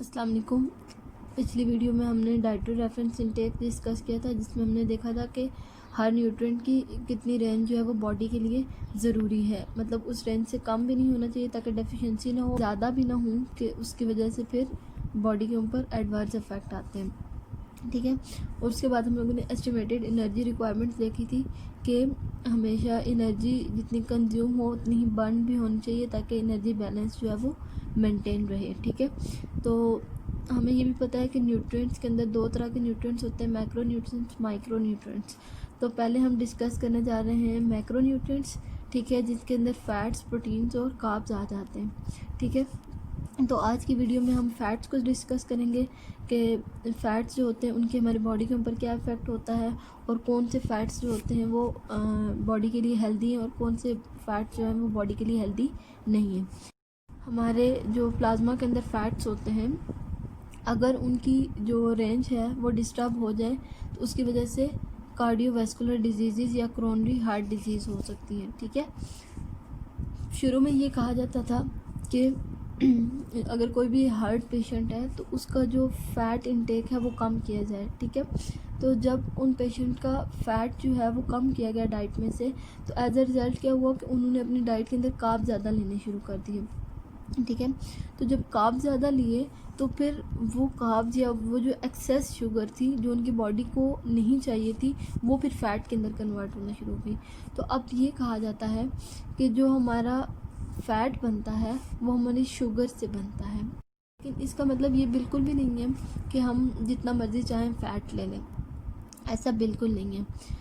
अस्सलाम वालेकुम। पिछली वीडियो में हमने डाइटरी रेफरेंस इनटेक डिस्कस किया था, जिसमें हमने देखा था कि हर न्यूट्रिएंट की कितनी रेंज जो है वो बॉडी के लिए ज़रूरी है। मतलब उस रेंज से कम भी नहीं होना चाहिए ताकि डेफिशिएंसी ना हो, ज़्यादा भी ना हो कि उसकी वजह से फिर बॉडी के ऊपर एडवर्स इफेक्ट आते हैं। ठीक है। और उसके बाद हम लोगों ने एस्टिमेटेड एनर्जी रिक्वायरमेंट्स देखी थी कि हमेशा एनर्जी जितनी कंज्यूम हो उतनी ही बर्न भी होनी चाहिए ताकि एनर्जी बैलेंस जो है वो मेंटेन रहे। ठीक है। तो हमें ये भी पता है कि न्यूट्रिएंट्स के अंदर दो तरह के न्यूट्रिएंट्स होते हैं, मैक्रो न्यूट्रिएंट्स, माइक्रो न्यूट्रिएंट्स। तो पहले हम डिस्कस करने जा रहे हैं मैक्रो न्यूट्रिएंट्स। ठीक है, जिसके अंदर फैट्स, प्रोटीन्स और कार्ब्स आ जाते हैं। ठीक है। तो आज की वीडियो में हम फ़ैट्स को डिस्कस करेंगे कि फ़ैट्स जो होते हैं उनके हमारी बॉडी के ऊपर क्या इफ़ेक्ट होता है, और कौन से फ़ैट्स जो होते हैं वो बॉडी के लिए हेल्दी हैं और कौन से फ़ैट्स जो हैं वो बॉडी के लिए हेल्दी नहीं है। हमारे जो प्लाज्मा के अंदर फ़ैट्स होते हैं, अगर उनकी जो रेंज है वो डिस्टर्ब हो जाए तो उसकी वजह से कार्डियोवैस्कुलर डिजीज़ या क्रोनरी हार्ट डिजीज़ हो सकती है। ठीक है। शुरू में ये कहा जाता था कि अगर कोई भी हार्ट पेशेंट है तो उसका जो फ़ैट इनटेक है वो कम किया जाए। ठीक है। तो जब उन पेशेंट का फ़ैट जो है वो कम किया गया डाइट में से, तो एज अ रिज़ल्ट क्या हुआ कि उन्होंने अपनी डाइट के अंदर कार्ब ज़्यादा लेने शुरू कर दिए। ठीक है। तो जब कार्ब ज़्यादा लिए तो फिर वो कार्ब्स या वो जो एक्सेस शुगर थी जो उनकी बॉडी को नहीं चाहिए थी, वो फिर फ़ैट के अंदर कन्वर्ट होना शुरू हो गई। तो अब ये कहा जाता है कि जो हमारा फ़ैट बनता है वो हमारी शुगर से बनता है। लेकिन इसका मतलब ये बिल्कुल भी नहीं है कि हम जितना मर्ज़ी चाहें फ़ैट ले लें, ऐसा बिल्कुल नहीं है।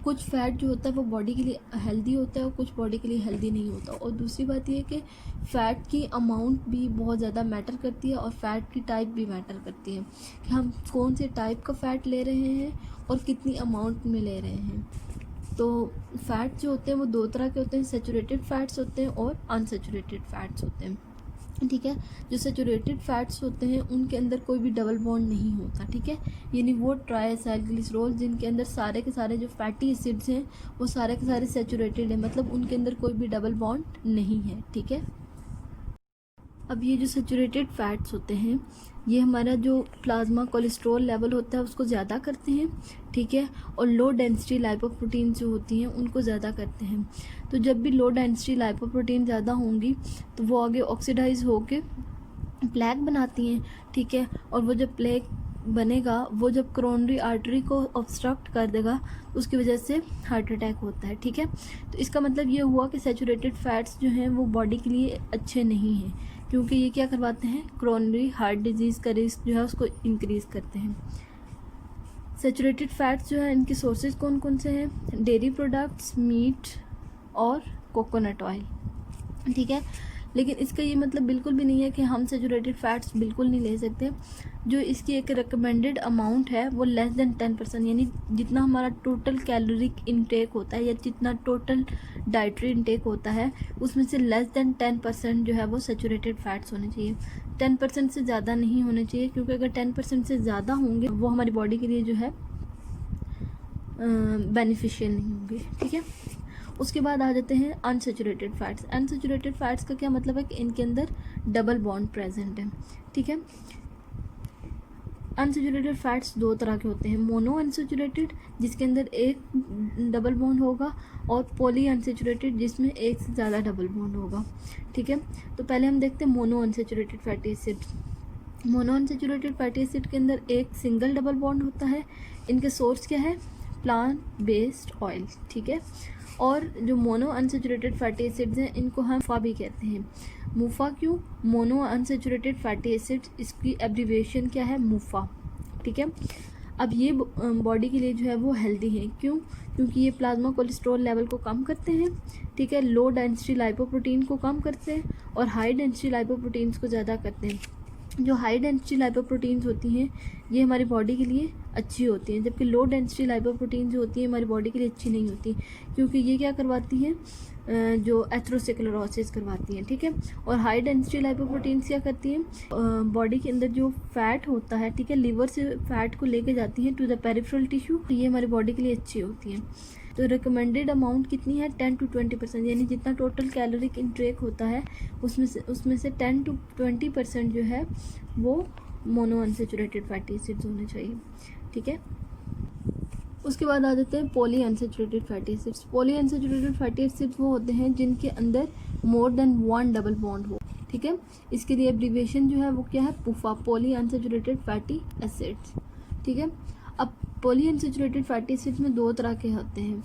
कुछ फ़ैट जो होता है वो बॉडी के लिए हेल्दी होता है और कुछ बॉडी के लिए हेल्दी नहीं होता। और दूसरी बात ये है कि फ़ैट की अमाउंट भी बहुत ज़्यादा मैटर करती है और फ़ैट की टाइप भी मैटर करती है कि हम कौन से टाइप का फ़ैट ले रहे हैं और कितनी अमाउंट में ले रहे हैं। तो फ़ैट जो होते हैं वो दो तरह के होते हैं, सैचुरेटेड फ़ैट्स होते हैं और अनसैचुरेटेड फ़ैट्स होते हैं। ठीक है। जो सैचुरेटेड फ़ैट्स होते हैं उनके अंदर कोई भी डबल बॉन्ड नहीं होता। ठीक है। यानी वो ट्राइएसाइलग्लिसरॉल जिनके अंदर सारे के सारे जो फैटी एसिड्स हैं वो सारे के सारे सैचुरेटेड हैं, मतलब उनके अंदर कोई भी डबल बॉन्ड नहीं है। ठीक है। अब ये जो सैचुरेटेड फ़ैट्स होते हैं ये हमारा जो प्लाज्मा कोलेस्ट्रॉल लेवल होता है उसको ज़्यादा करते हैं। ठीक है। और लो डेंसिटी लाइपोप्रोटीन जो होती हैं उनको ज़्यादा करते हैं। तो जब भी लो डेंसिटी लाइपोप्रोटीन ज़्यादा होंगी तो वो आगे ऑक्सीडाइज होके प्लेक बनाती हैं। ठीक है। और वो जब प्लेक बनेगा वो जब कोरोनरी आर्टरी को ऑब्स्ट्रक्ट कर देगा उसकी वजह से हार्ट अटैक होता है। ठीक है। तो इसका मतलब ये हुआ कि सैचुरेटेड फ़ैट्स जो हैं वो बॉडी के लिए अच्छे नहीं हैं, क्योंकि ये क्या करवाते हैं, कोरोनरी हार्ट डिजीज़ का रिस्क जो है उसको इंक्रीज़ करते हैं। सैचुरेटेड फ़ैट्स जो है इनके सोर्सेज कौन कौन से हैं, डेयरी प्रोडक्ट्स, मीट और कोकोनट ऑयल। ठीक है। लेकिन इसका ये मतलब बिल्कुल भी नहीं है कि हम सैचुरेटेड फ़ैट्स बिल्कुल नहीं ले सकते। जो इसकी एक रिकमेंडेड अमाउंट है वो लेस देन 10%, यानी जितना हमारा टोटल कैलोरिक इनटेक होता है या जितना टोटल डाइटरी इनटेक होता है उसमें से लेस देन 10% जो है वो सैचुरेटेड फ़ैट्स होने चाहिए। 10% से ज़्यादा नहीं होने चाहिए, क्योंकि अगर 10% से ज़्यादा होंगे वो हमारी बॉडी के लिए जो है बेनिफिशियल नहीं होंगे। ठीक है। उसके बाद आ जाते हैं अनसैचुरेटेड फ़ैट्स। अनसैचुरेटेड फ़ैट्स का क्या मतलब है कि इनके अंदर डबल बॉन्ड प्रेजेंट है। ठीक है। अनसैचुरेटेड फ़ैट्स दो तरह के होते हैं, मोनो अनसैचुरेटेड जिसके अंदर एक डबल बॉन्ड होगा, और पॉली अनसैचुरेटेड जिसमें एक से ज़्यादा डबल बॉन्ड होगा। ठीक है। तो पहले हम देखते हैं mono unsaturated fatty acid. Mono unsaturated fatty acid के अंदर एक सिंगल डबल बॉन्ड होता है। इनके सोर्स क्या है, प्लांट बेस्ड ऑयल। ठीक है। और जो मोनो अनसैचुरेटेड फैटी एसिड्स हैं इनको हम मुफा भी कहते हैं। मुफा क्यों, मोनो अनसैचुरेटेड फैटी एसिड, इसकी एब्रीविएशन क्या है, मुफा। ठीक है। अब ये बॉडी के लिए जो है वो हेल्दी है, क्यों, क्योंकि ये प्लाज्मा कोलेस्ट्रॉल लेवल को कम करते हैं। ठीक है। लो डेंसिटी लाइपोप्रोटीन को कम करते हैं और हाई डेंसिटी लाइपोप्रोटीन्स को ज़्यादा करते हैं। जो हाई डेंसिटी लाइपोप्रोटीन्स होती हैं ये हमारी बॉडी के लिए अच्छी होती हैं, जबकि लो डेंसिटी लाइपोप्रोटीन जो होती है हमारी बॉडी के लिए अच्छी नहीं होती, क्योंकि ये क्या करवाती हैं, जो एथेरोस्क्लेरोसिस करवाती हैं। ठीक है। और हाई डेंसिटी लाइपोप्रोटीन्स क्या करती हैं, बॉडी के अंदर जो फैट होता है, ठीक है, लीवर से फैट को लेके जाती हैं टू द पेरिफेरल टिश्यू, ये हमारी बॉडी के लिए अच्छी होती हैं। तो रिकमेंडेड अमाउंट कितनी है 10 to 20%, यानी जितना टोटल कैलोरिक इंटेक होता है उसमें से 10 to 20% जो है वो मोनो अनसेचुरेटेड फैटी एसिड्स होने चाहिए, ठीक है। उसके बाद आ जाते हैं poly unsaturated fatty acids. Poly unsaturated fatty acids वो होते हैं जिनके अंदर मोर देन 1 डबल बॉन्ड हो, ठीक है। इसके लिए एब्रीविएशन जो है वो क्या है, पुफा, पॉली अनसेचुरेटेड फैटी एसिड्स, ठीक है। अब पॉली अनसेचुरेटेड फैटी एसिड्स में 2 तरह के होते हैं,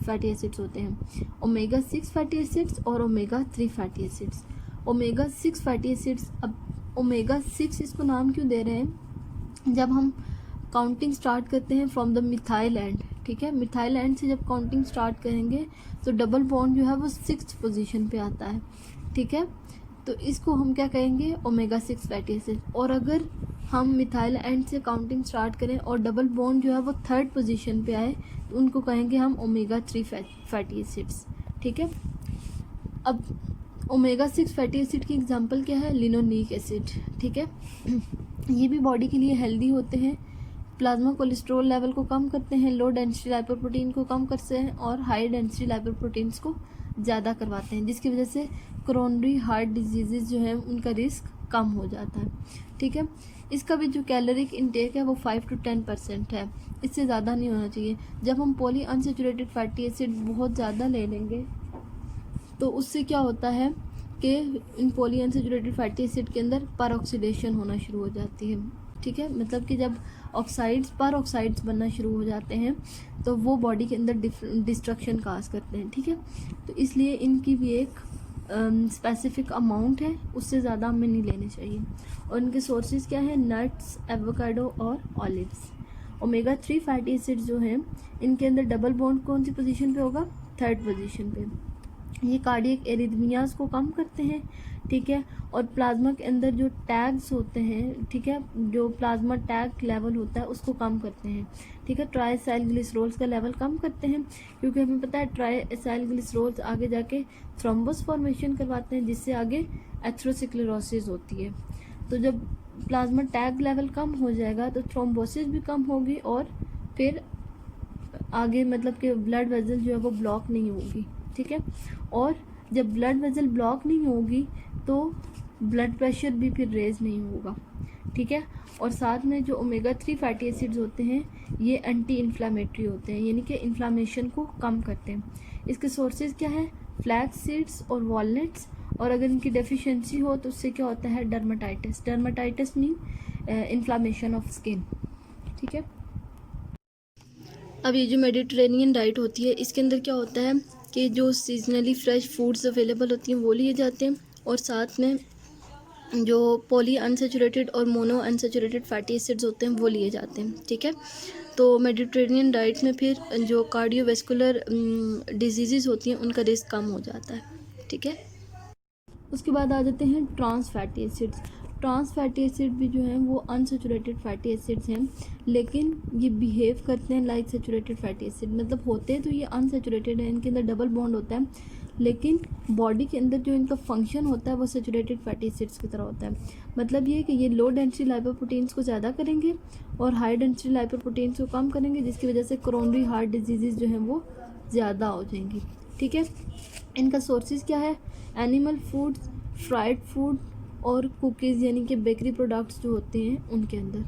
फैटी एसिड्स होते हैं, ओमेगा 6 फैटी एसिड्स और omega 3 fatty acids. Omega 6 fatty acids, अब ओमेगा 6 इसको नाम क्यों दे रहे हैं, जब हम काउंटिंग स्टार्ट करते हैं फ्रॉम द मिथाइल एंड, ठीक है, मिथाइल एंड से जब काउंटिंग स्टार्ट करेंगे तो डबल बॉन्ड जो है वो 6th पोजीशन पे आता है, ठीक है। तो इसको हम क्या कहेंगे, ओमेगा 6 फैटी एसिड। और अगर हम मिथाइल एंड से काउंटिंग स्टार्ट करें और डबल बॉन्ड जो है वो 3rd पोजीशन पे आए तो उनको कहेंगे हम ओमेगा 3 फैटी एसिड्स, ठीक है। अब ओमेगा 6 फैटी एसिड की एग्जांपल क्या है, लिनोलिक एसिड, ठीक है। ये भी बॉडी के लिए हेल्दी होते हैं, प्लाज्मा कोलेस्ट्रॉल लेवल को कम करते हैं, लो डेंसिटी लाइपोप्रोटीन को कम करते हैं और हाई डेंसिटी लाइपोप्रोटीन्स को ज़्यादा करवाते हैं, जिसकी वजह से कोरोनरी हार्ट डिजीज़ जो है उनका रिस्क कम हो जाता है, ठीक है। इसका भी जो कैलोरिक इंटेक है वो 5 to 10% है, इससे ज़्यादा नहीं होना चाहिए। जब हम पॉली अनसेचुरेटेड फैटी एसिड बहुत ज़्यादा ले लेंगे तो उससे क्या होता है कि इन पॉली अनसेचुरेटेड फैटी एसिड के अंदर परऑक्सीडेशन होना शुरू हो जाती है, ठीक है। मतलब कि जब ऑक्साइड्स बनना शुरू हो जाते हैं तो वो बॉडी के अंदर डिस्ट्रक्शन काज करते हैं, ठीक है। तो इसलिए इनकी भी एक स्पेसिफिक अमाउंट है, उससे ज़्यादा हमें नहीं लेने चाहिए। और इनके सोर्सेज क्या है, नट्स, एवोकाडो और ऑलिव्स। ओमेगा 3 फैटी एसिड जो हैं इनके अंदर डबल बॉन्ड कौन सी पोजीशन पे होगा, 3rd पोजीशन पे। ये कार्डियक एरिथमियाज को कम करते हैं, ठीक है। और प्लाज्मा के अंदर जो टैग्स होते हैं, ठीक है, जो प्लाज्मा टैग लेवल होता है उसको कम करते हैं, ठीक है। ट्राइएसाइलग्लिसरोल्स का लेवल कम करते हैं, क्योंकि हमें पता है ट्राइएसाइलग्लिसरोल्स आगे जाके थ्रोम्बस फॉर्मेशन करवाते हैं, जिससे आगे एथेरोस्क्लेरोसिस होती है। तो जब प्लाज्मा टैग लेवल कम हो जाएगा तो थ्रोम्बोसिस भी कम होगी और फिर आगे मतलब कि ब्लड वेसल जो है वो ब्लॉक नहीं होगी, ठीक है। और जब ब्लड वेसल ब्लॉक नहीं होगी तो ब्लड प्रेशर भी फिर रेज नहीं होगा, ठीक है। और साथ में जो ओमेगा 3 फैटी एसिड्स होते हैं ये एंटी इन्फ्लामेटरी होते हैं, यानी कि इन्फ्लामेशन को कम करते हैं। इसके सोर्सेज क्या है, फ्लैक्स सीड्स और वॉलनट्स। और अगर इनकी डेफिशिएंसी हो तो उससे क्या होता है, dermatitis mean inflammation of skin, ठीक है। अब ये जो मेडिटेरेनियन डाइट होती है इसके अंदर क्या होता है कि जो सीजनली फ्रेश फूड्स अवेलेबल होती हैं वो लिए जाते हैं, और साथ में जो पॉली अनसेचुरेटेड और मोनो अनसेचुरेटेड फैटी एसिड्स होते हैं वो लिए जाते हैं, ठीक है। तो मेडिटेरेनियन डाइट में फिर जो कार्डियोवैस्कुलर डिजीज़ होती हैं उनका रिस्क कम हो जाता है, ठीक है। उसके बाद आ जाते हैं trans fatty acids. Trans fatty acid भी जो हैं वो अनसेचुरेटेड फैटी एसिड्स हैं, लेकिन ये बिहेव करते हैं लाइक सेचुरेटेड फैटी एसिड, मतलब होते हैं तो ये अनसेचुरेटेड है, इनके अंदर डबल बॉन्ड होता है, लेकिन बॉडी के अंदर जो इनका फंक्शन होता है वो सेचुरेटेड फैटी एसिड्स की तरह होता है। मतलब ये कि ये लो डेंसिटी लाइपोप्रोटीन्स को ज़्यादा करेंगे और हाई डेंसिटी लाइपोप्रोटीन्स को कम करेंगे, जिसकी वजह से कोरोनरी हार्ट डिजीज़ जो हैं वो ज़्यादा हो जाएंगी, ठीक है। इनका सोर्सेज क्या है, एनिमल फूड्स, फ्राइड फूड और कुकीज़, यानी कि बेकरी प्रोडक्ट्स जो होते हैं उनके अंदर।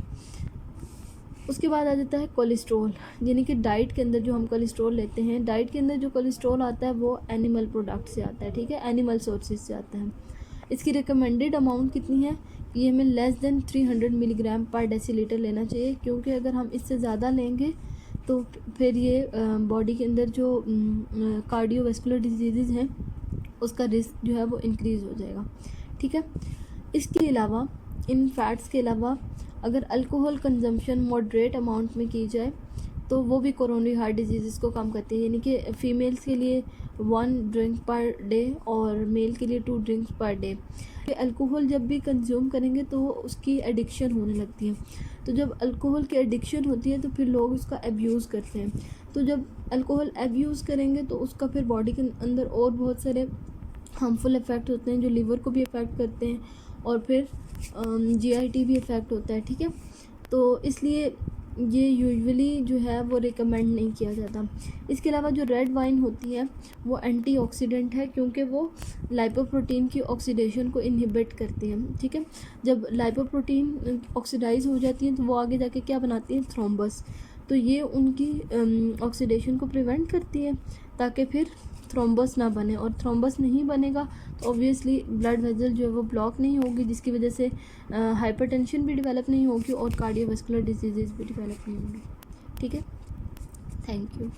उसके बाद आ जाता है कोलेस्ट्रॉल, यानी कि डाइट के अंदर जो हम कोलेस्ट्रॉल लेते हैं, डाइट के अंदर जो कोलेस्ट्रॉल आता है वो एनिमल प्रोडक्ट से आता है, ठीक है, एनिमल सोर्सेज से आता है। इसकी रिकमेंडेड अमाउंट कितनी है, ये हमें लेस देन 300 मिलीग्राम पर डेसीलीटर लेना चाहिए, क्योंकि अगर हम इससे ज़्यादा लेंगे तो फिर ये बॉडी के अंदर जो कार्डियोवैस्कुलर डिजीज़ हैं उसका रिस्क जो है वो इंक्रीज़ हो जाएगा, ठीक है। इसके अलावा इन फैट्स के अलावा अगर अल्कोहल कंजम्पशन मॉडरेट अमाउंट में की जाए तो वो भी कोरोनरी हार्ट डिजीज़ को कम करती है, यानी कि फ़ीमेल्स के लिए 1 ड्रिंक पर डे और मेल के लिए 2 ड्रिंक्स पर डे। अल्कोहल जब भी कंज्यूम करेंगे तो उसकी एडिक्शन होने लगती है, तो जब अल्कोहल की एडिक्शन होती है तो फिर लोग उसका अब्यूज़ करते हैं। तो जब अल्कोहल अब्यूज़ करेंगे तो उसका फिर बॉडी के अंदर और बहुत सारे हार्मफुल इफ़ेक्ट होते हैं जो लीवर को भी इफ़ेक्ट करते हैं और फिर GIT भी इफ़ेक्ट होता है, ठीक है। तो इसलिए ये यूजुअली जो है वो रिकमेंड नहीं किया जाता। इसके अलावा जो रेड वाइन होती है वो एंटीऑक्सीडेंट है, क्योंकि वो लाइपोप्रोटीन की ऑक्सीडेशन को इनहिबिट करती है। ठीक है, जब लाइपोप्रोटीन ऑक्सीडाइज हो जाती हैं तो वो आगे जाके क्या बनाती हैं, थ्रोम्बस। तो ये उनकी ऑक्सीडेशन को प्रिवेंट करती है ताकि फिर थ्रोम्बस ना बने, और थ्रोम्बस नहीं बनेगा तो ऑब्वियसली ब्लड वेसल जो है वो ब्लॉक नहीं होगी, जिसकी वजह से हाइपरटेंशन भी डेवलप नहीं होगी और कार्डियोवास्कुलर डिजीज़ भी डेवलप नहीं होंगी। ठीक है, थैंक यू।